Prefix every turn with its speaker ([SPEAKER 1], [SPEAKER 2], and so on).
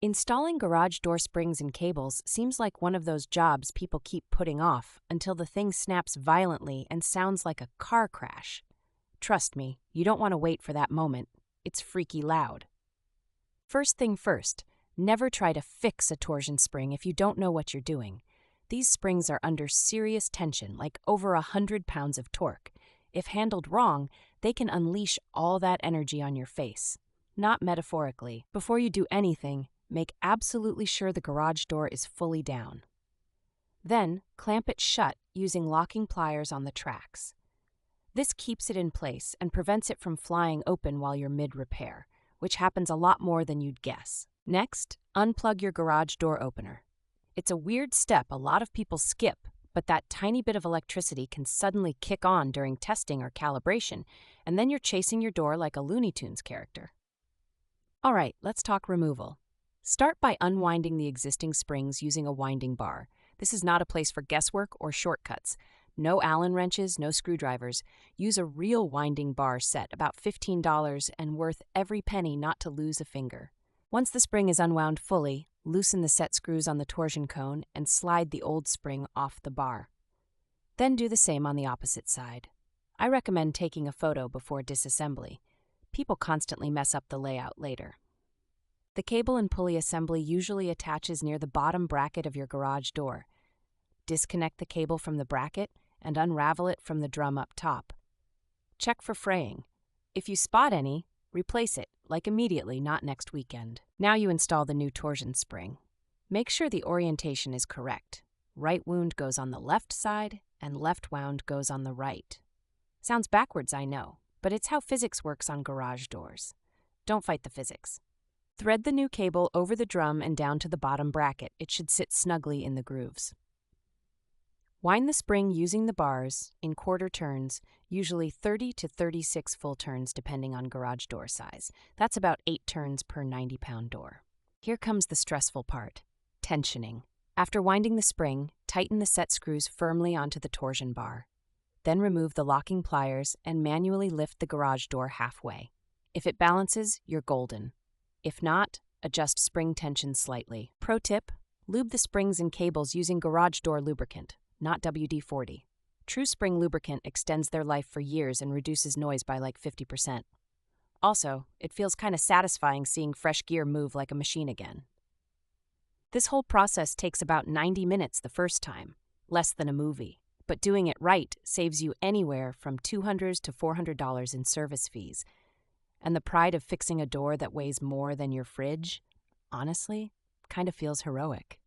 [SPEAKER 1] Installing garage door springs and cables seems like one of those jobs people keep putting off until the thing snaps violently and sounds like a car crash. Trust me, you don't want to wait for that moment. It's freaky loud. First thing first, never try to fix a torsion spring if you don't know what you're doing. These springs are under serious tension, like over 100 pounds of torque. If handled wrong, they can unleash all that energy on your face. Not metaphorically. Before you do anything, make absolutely sure the garage door is fully down. Then, clamp it shut using locking pliers on the tracks. This keeps it in place and prevents it from flying open while you're mid-repair, which happens a lot more than you'd guess. Next, unplug your garage door opener. It's a weird step a lot of people skip, but that tiny bit of electricity can suddenly kick on during testing or calibration, and then you're chasing your door like a Looney Tunes character. All right, let's talk removal. Start by unwinding the existing springs using a winding bar. This is not a place for guesswork or shortcuts. No Allen wrenches, no screwdrivers. Use a real winding bar set, about $15 and worth every penny not to lose a finger. Once the spring is unwound fully, loosen the set screws on the torsion cone and slide the old spring off the bar. Then do the same on the opposite side. I recommend taking a photo before disassembly. People constantly mess up the layout later. The cable and pulley assembly usually attaches near the bottom bracket of your garage door. Disconnect the cable from the bracket and unravel it from the drum up top. Check for fraying. If you spot any, replace it, like immediately, not next weekend. Now you install the new torsion spring. Make sure the orientation is correct. Right wound goes on the left side and left wound goes on the right. Sounds backwards, I know, but it's how physics works on garage doors. Don't fight the physics. Thread the new cable over the drum and down to the bottom bracket. It should sit snugly in the grooves. Wind the spring using the bars in quarter turns, usually 30 to 36 full turns depending on garage door size. That's about 8 turns per 90-pound door. Here comes the stressful part, tensioning. After winding the spring, tighten the set screws firmly onto the torsion bar. Then remove the locking pliers and manually lift the garage door halfway. If it balances, you're golden. If not, adjust spring tension slightly. Pro tip, lube the springs and cables using garage door lubricant, not WD-40. True spring lubricant extends their life for years and reduces noise by like 50%. Also, it feels kind of satisfying seeing fresh gear move like a machine again. This whole process takes about 90 minutes the first time, less than a movie. But doing it right saves you anywhere from $200 to $400 in service fees. And the pride of fixing a door that weighs more than your fridge, honestly, kind of feels heroic.